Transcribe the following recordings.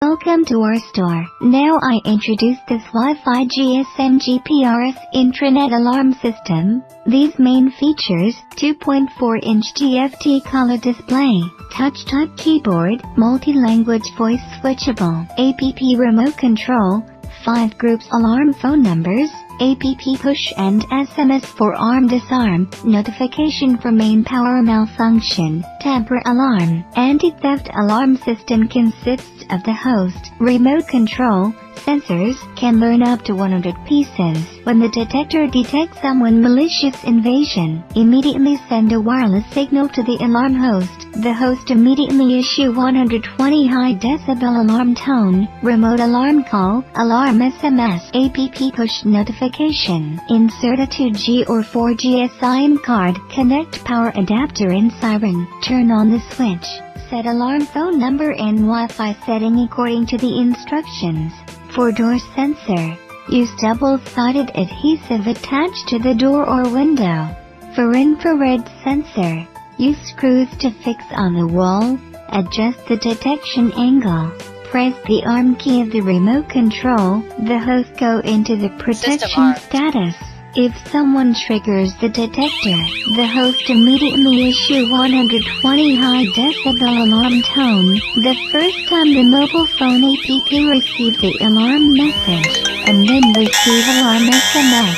Welcome to our store. Now I introduce this Wi-Fi GSM GPRS intranet alarm system. These main features: 2.4-inch TFT color display, touch-type keyboard, multi-language voice switchable, app remote control, 5 groups alarm phone numbers, app push and SMS for arm disarm, notification for main power malfunction, tamper alarm. Anti-theft alarm system consists of the host, remote control, sensors, can learn up to 100 pieces. When the detector detects someone malicious invasion, immediately send a wireless signal to the alarm host. The host immediately issue 120 high decibel alarm tone, remote alarm call, alarm SMS, app push notification. Insert a 2G or 4G SIM card, connect power adapter in siren, turn on the switch. Set alarm phone number and Wi-Fi setting according to the instructions. For door sensor, use double-sided adhesive attached to the door or window. For infrared sensor, use screws to fix on the wall. Adjust the detection angle. Press the arm key of the remote control. The host go into the protection status. If someone triggers the detector, the host immediately issue 120 high decibel alarm tone. The first time the mobile phone app receives the alarm message, and then receive alarm SMS.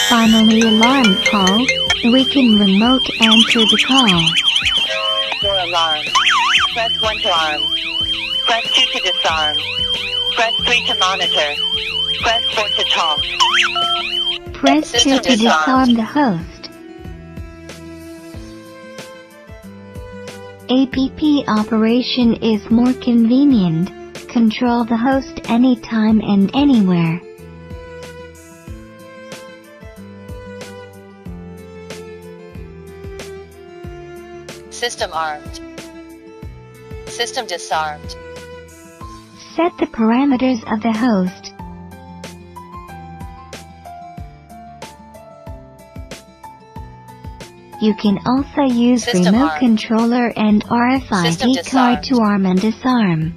Finally alarm call, we can remote answer the call. Door alarm. Press 1 to arm. Press 2 to disarm. Press 3 to monitor. Press 4 to talk. Press 2 to disarm the host. App operation is more convenient. Control the host anytime and anywhere. System armed. System disarmed. Set the parameters of the host. You can also use System remote armed. controller and RFID System card to arm and disarm.